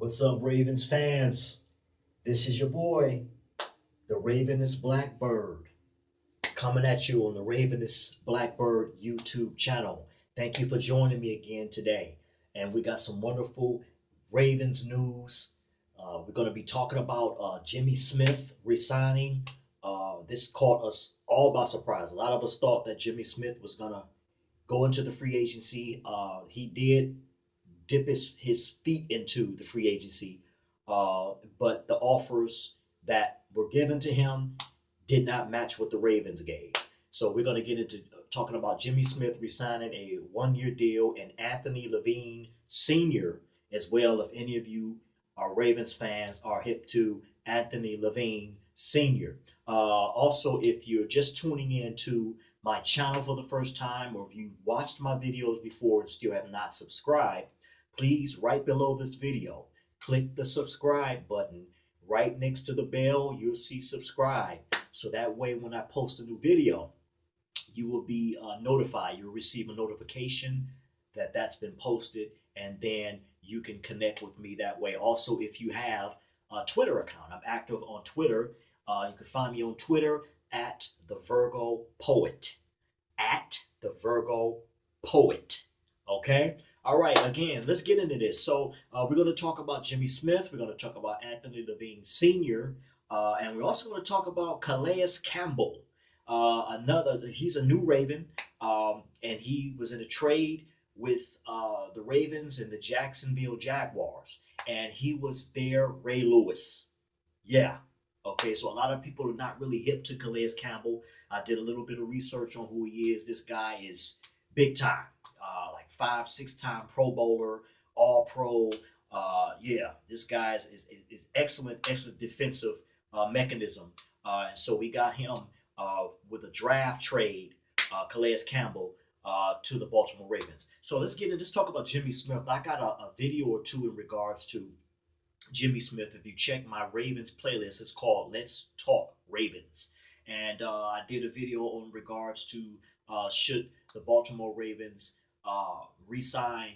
What's up, Ravens fans? This is your boy, the Ravenous Blackbird, coming at you on the Ravenous Blackbird YouTube channel. Thank you for joining me again today. And we got some wonderful Ravens news. We're going to be talking about Jimmy Smith resigning. This caught us all by surprise. A lot of us thought that Jimmy Smith was going to go into the free agency. He did dip his feet into the free agency, but the offers that were given to him did not match what the Ravens gave. So we're going to get into talking about Jimmy Smith resigning a one-year deal and Anthony Levine Sr. as well. If any of you are Ravens fans, are hip to Anthony Levine Sr. Also, if you're just tuning in to my channel for the first time, or if you've watched my videos before and still have not subscribed, please, right below this video, click the subscribe button. Right next to the bell, you'll see subscribe. So that way, when I post a new video, you will be notified. You'll receive a notification that that's been posted, and then you can connect with me that way. Also, if you have a Twitter account, I'm active on Twitter. You can find me on Twitter at the Virgo Poet. At the Virgo Poet. Okay? All right, again, let's get into this. So we're going to talk about Jimmy Smith. We're going to talk about Anthony Levine Sr. And we're also going to talk about Calais Campbell. He's a new Raven, and he was in a trade with the Ravens and the Jacksonville Jaguars. And he was their Ray Lewis. Yeah. Okay, so a lot of people are not really hip to Calais Campbell. I did a little bit of research on who he is. This guy is big time, like 5, 6-time Pro Bowler, All Pro. Yeah, this guy is excellent defensive mechanism. And so we got him with a draft trade, Calais Campbell, to the Baltimore Ravens. So let's talk about Jimmy Smith. I got a video or two in regards to Jimmy Smith. If you check my Ravens playlist, it's called Let's Talk Ravens. And I did a video on regards to should the Baltimore Ravens re-sign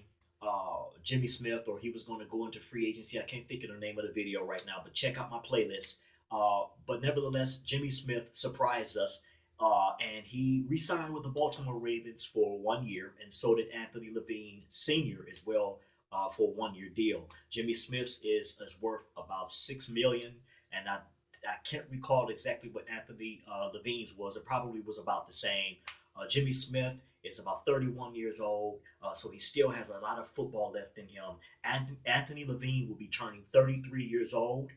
Jimmy Smith, or he was going to go into free agency. I can't think of the name of the video right now, but check out my playlist. But nevertheless, Jimmy Smith surprised us, and he re-signed with the Baltimore Ravens for 1 year, and so did Anthony Levine Sr. as well, for a 1-year deal. Jimmy Smith's is worth about $6 million, and I can't recall exactly what Anthony Levine's was. It probably was about the same. Jimmy Smith is about 31 years old, so he still has a lot of football left in him. Anthony Levine will be turning 33 years old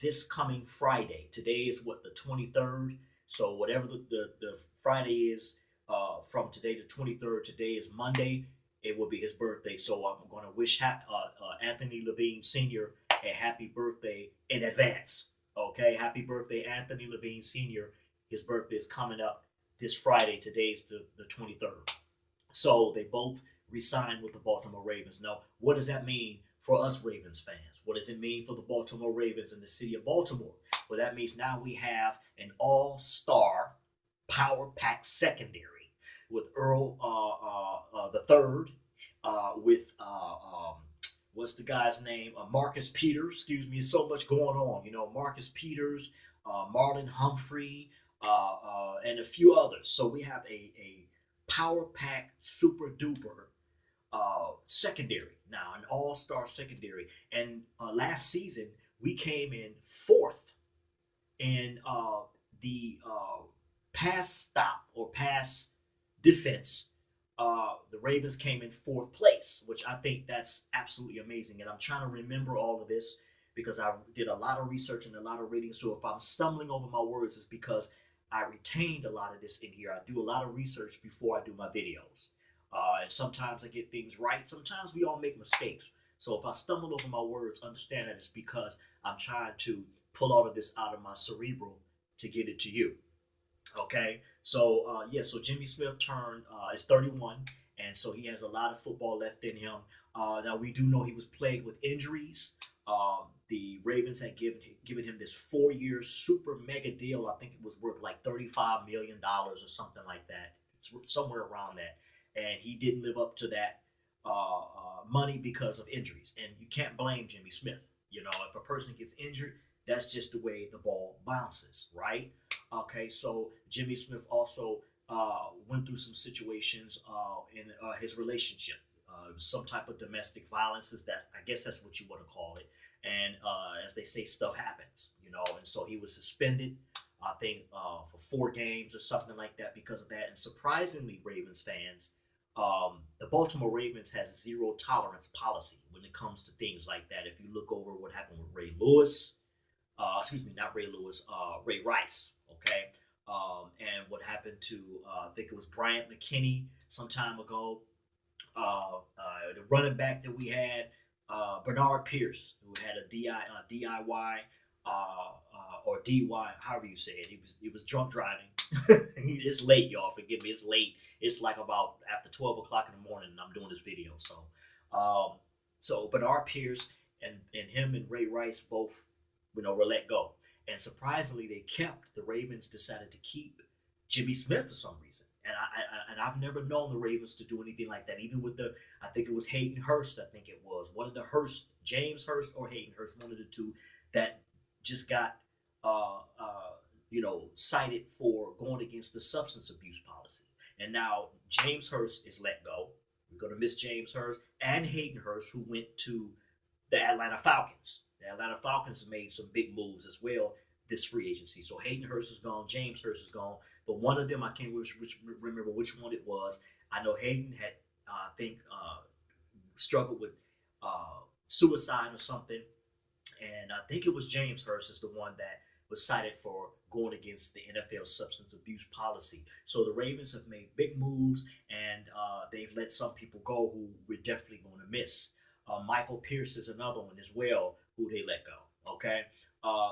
this coming Friday. Today is what, the 23rd? So whatever the Friday is, from today to 23rd, today is Monday, it will be his birthday. So I'm going to wish Anthony Levine Sr. a happy birthday in advance. Okay, happy birthday, Anthony Levine Sr. His birthday is coming up this Friday. Today's the 23rd. So they both re-signed with the Baltimore Ravens. Now, what does that mean for us Ravens fans? What does it mean for the Baltimore Ravens and the city of Baltimore? Well, that means now we have an all-star power-packed secondary with Earl the third, with what's the guy's name? Marcus Peters. Excuse me. There's so much going on. You know, Marcus Peters, Marlon, Humphrey, and a few others. So we have a power-packed, super-duper secondary now, an all-star secondary. And last season we came in 4th in the pass stop or pass defense. The Ravens came in 4th place, which I think that's absolutely amazing. And I'm trying to remember all of this because I did a lot of research and a lot of reading. So if I'm stumbling over my words, it's because I retained a lot of this in here. I do a lot of research before I do my videos. And sometimes I get things right. Sometimes we all make mistakes. So if I stumble over my words, understand that it's because I'm trying to pull all of this out of my cerebral to get it to you. Okay, so so Jimmy Smith is 31, and so he has a lot of football left in him. Now we do know he was plagued with injuries. The Ravens had given him this 4-year super mega deal. I think it was worth like $35 million or something like that. It's somewhere around that, and he didn't live up to that money because of injuries. And you can't blame Jimmy Smith. You know, if a person gets injured, that's just the way the ball bounces, right? Okay, so Jimmy Smith also went through some situations in his relationship. It was some type of domestic violence. Is that, I guess that's what you want to call it. And as they say, stuff happens, you know. And so he was suspended, I think, for 4 games or something like that because of that. And surprisingly, Ravens fans, the Baltimore Ravens has a zero tolerance policy when it comes to things like that. If you look over what happened with Ray Lewis, excuse me, not Ray Lewis, Ray Rice, okay? And what happened to, I think it was Bryant McKinney some time ago. The running back that we had, Bernard Pierce, who had a DIY or DY, however you say it. He was drunk driving. It's late, y'all. Forgive me. It's late. It's like about after 12 o'clock in the morning, and I'm doing this video. So Bernard Pierce and him and Ray Rice both, were let go. And surprisingly, the Ravens decided to keep Jimmy Smith for some reason. And I've never known the Ravens to do anything like that. Even with I think it was Hayden Hurst. I think it was one of the James Hurst or Hayden Hurst, one of the two, that just got cited for going against the substance abuse policy. And now James Hurst is let go. We're going to miss James Hurst and Hayden Hurst, who went to the Atlanta Falcons. The Atlanta Falcons have made some big moves as well this free agency. So Hayden Hurst is gone, James Hurst is gone. But one of them, I can't remember which one it was. I know Hayden had, struggled with suicide or something. And I think it was James Hurst is the one that was cited for going against the NFL substance abuse policy. So the Ravens have made big moves, and they've let some people go who we're definitely going to miss. Michael Pierce is another one as well who they let go. Okay,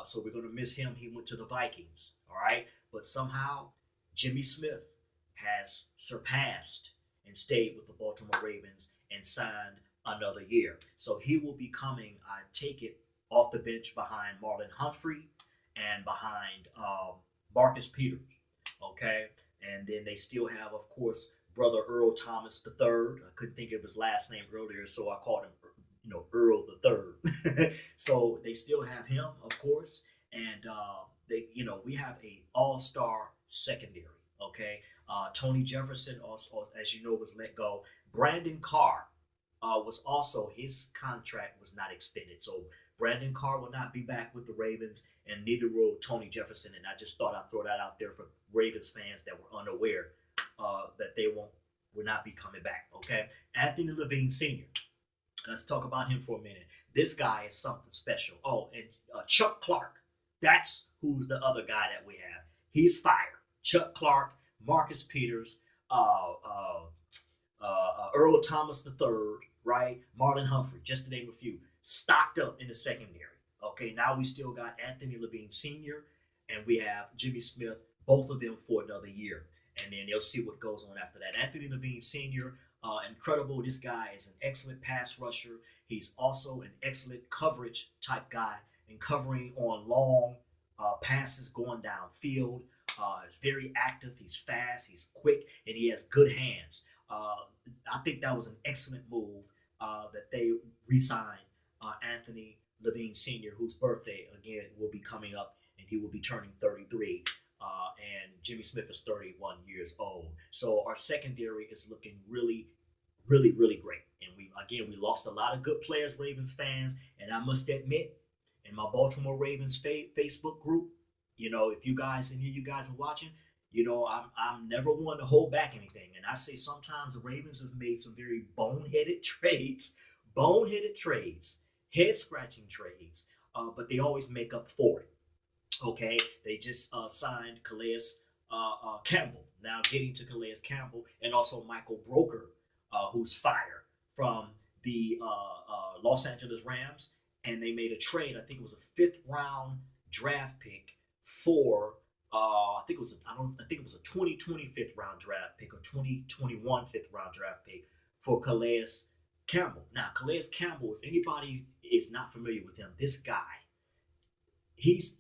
so we're going to miss him. He went to the Vikings. All right, but somehow Jimmy Smith has surpassed and stayed with the Baltimore Ravens and signed another year. So he will be coming, I take it, off the bench behind Marlon Humphrey and behind Marcus Peters. Okay, and then they still have, of course, brother Earl Thomas III. I couldn't think of his last name earlier, so I called him, Earl III. So they still have him, of course, and we have a all-star secondary. Okay, Tony Jefferson also, as you know, was let go. Brandon Carr was also, his contract was not extended, so Brandon Carr will not be back with the Ravens, and neither will Tony Jefferson. And I just thought I'd throw that out there for Ravens fans that were unaware that they will not be coming back. Okay, Anthony Levine Sr. Let's talk about him for a minute. This guy is something special. Oh, and Chuck Clark. That's who's the other guy that we have. He's fire. Chuck Clark, Marcus Peters, Earl Thomas III, right? Marlon Humphrey, just to name a few, stocked up in the secondary. Okay, now we still got Anthony Levine Sr. and we have Jimmy Smith, both of them for another year. And then they'll see what goes on after that. Anthony Levine Sr., incredible. This guy is an excellent pass rusher. He's also an excellent coverage type guy and covering on long passes going downfield. He's very active. He's fast. He's quick, and he has good hands. I think that was an excellent move that they re-signed Anthony Levine Sr., whose birthday, again, will be coming up, and he will be turning 33. And Jimmy Smith is 31 years old. So our secondary is looking really, really, really great. And we lost a lot of good players, Ravens fans. And I must admit, in my Baltimore Ravens Facebook group, if you guys, any of you guys are watching, I'm never one to hold back anything. And I say sometimes the Ravens have made some very boneheaded trades, head-scratching trades, but they always make up for it. Okay, they just signed Calais Campbell. Now getting to Calais Campbell and also Michael Broker, who's fire from the Los Angeles Rams, and they made a trade. I think it was a 5th-round draft pick for I think it was a 2020 5th-round draft pick or 2021 5th-round draft pick for Calais Campbell. Now Calais Campbell, if anybody is not familiar with him, this guy, he's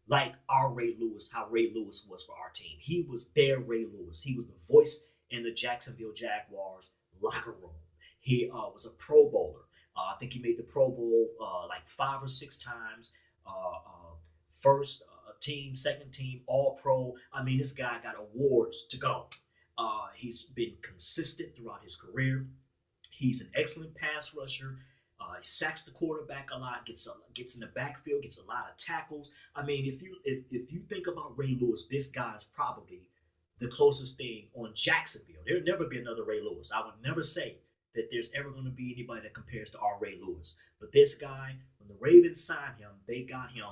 like our Ray Lewis, how Ray Lewis was for our team. He was their Ray Lewis. He was the voice in the Jacksonville Jaguars locker room. He was a Pro Bowler. I think he made the Pro Bowl like 5 or 6 times. First team, second team, All Pro. I mean, this guy got awards to go. He's been consistent throughout his career. He's an excellent pass rusher. He sacks the quarterback a lot, gets in the backfield, gets a lot of tackles. I mean, if you think about Ray Lewis, this guy's probably the closest thing on Jacksonville. There'll never be another Ray Lewis. I would never say that there's ever going to be anybody that compares to our Ray Lewis. But this guy, when the Ravens signed him, they got him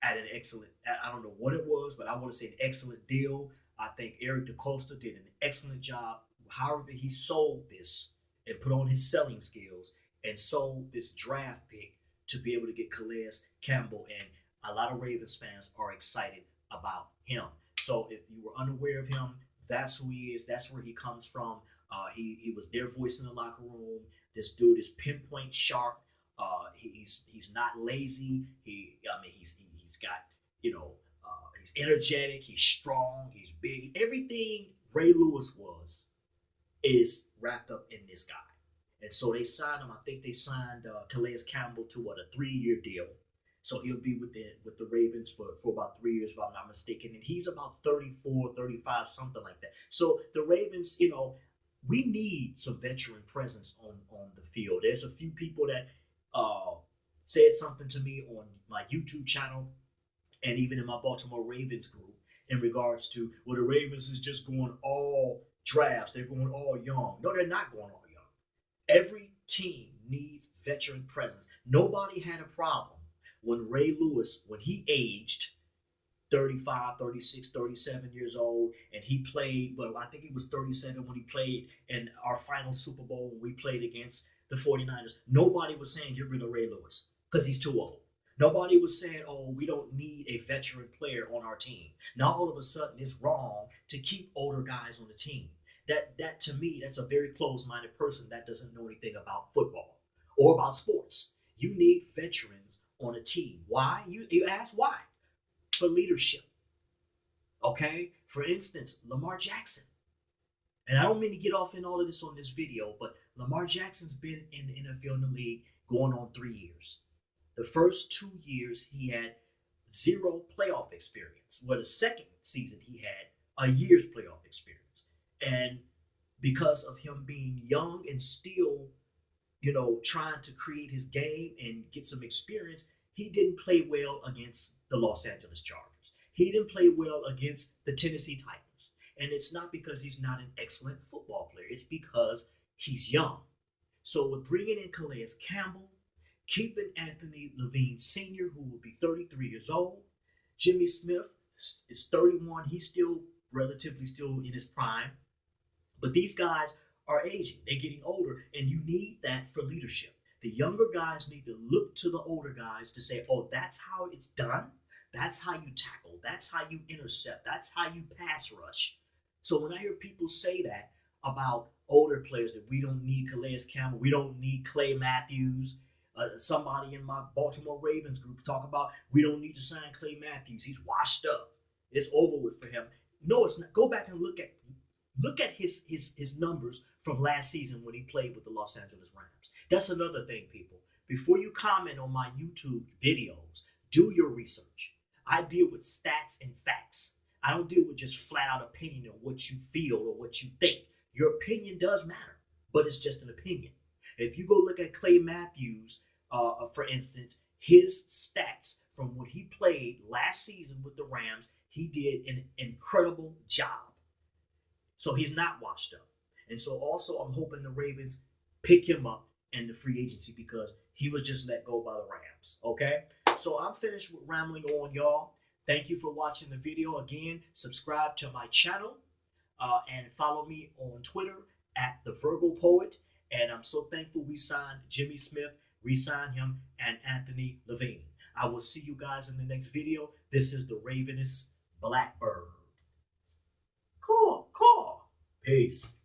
at an excellent, I don't know what it was, but I want to say an excellent deal. I think Eric DeCosta did an excellent job. However, he sold this and put on his selling skills and sold this draft pick to be able to get Calais Campbell. And a lot of Ravens fans are excited about him. So if you were unaware of him, that's who he is. That's where he comes from. He was their voice in the locker room. This dude is pinpoint sharp. He's not lazy. He's got, he's energetic. He's strong. He's big. Everything Ray Lewis was is wrapped up in this guy. And so they signed him. I think they signed Calais Campbell to a 3-year deal. So he'll be with the Ravens for about 3 years, if I'm not mistaken. And he's about 34, 35, something like that. So the Ravens, we need some veteran presence on the field. There's a few people that said something to me on my YouTube channel and even in my Baltimore Ravens group in regards to, well, the Ravens is just going all drafts. They're going all young. No, they're not going all young. Every team needs veteran presence. Nobody had a problem when Ray Lewis, when he aged 35, 36, 37 years old, and he played, well, I think he was 37 when he played in our final Super Bowl when we played against the 49ers. Nobody was saying get rid of Ray Lewis because he's too old. Nobody was saying, oh, we don't need a veteran player on our team. Now all of a sudden it's wrong to keep older guys on the team. That to me, that's a very closed-minded person that doesn't know anything about football or about sports. You need veterans on a team. Why? You ask why? For leadership. Okay? For instance, Lamar Jackson. And I don't mean to get off in all of this on this video, but Lamar Jackson's been in the NFL in the league going on 3 years. The first 2 years, he had 0 playoff experience. Well, the second season, he had a year's playoff experience. And because of him being young and still, trying to create his game and get some experience, he didn't play well against the Los Angeles Chargers. He didn't play well against the Tennessee Titans. And it's not because he's not an excellent football player. It's because he's young. So with bringing in Calais Campbell, keeping Anthony Levine Sr., who will be 33 years old, Jimmy Smith is 31. He's still relatively still in his prime. But these guys are aging. They're getting older, and you need that for leadership. The younger guys need to look to the older guys to say, oh, that's how it's done. That's how you tackle. That's how you intercept. That's how you pass rush. So when I hear people say that about older players, that we don't need Calais Campbell, we don't need Clay Matthews, somebody in my Baltimore Ravens group talk about we don't need to sign Clay Matthews. He's washed up. It's over with for him. No, it's not. Go back and look at his numbers from last season when he played with the Los Angeles Rams. That's another thing, people. Before you comment on my YouTube videos, do your research. I deal with stats and facts. I don't deal with just flat out opinion or what you feel or what you think. Your opinion does matter, but it's just an opinion. If you go look at Clay Matthews, for instance, his stats from when he played last season with the Rams, he did an incredible job. So he's not washed up. And so also I'm hoping the Ravens pick him up in the free agency because he was just let go by the Rams. Okay? So I'm finished with rambling on, y'all. Thank you for watching the video. Again, subscribe to my channel and follow me on Twitter at The Virgo Poet. And I'm so thankful we signed Jimmy Smith, re-signed him, and Anthony Levine. I will see you guys in the next video. This is the Ravenous Blackbird. Cool. Peace.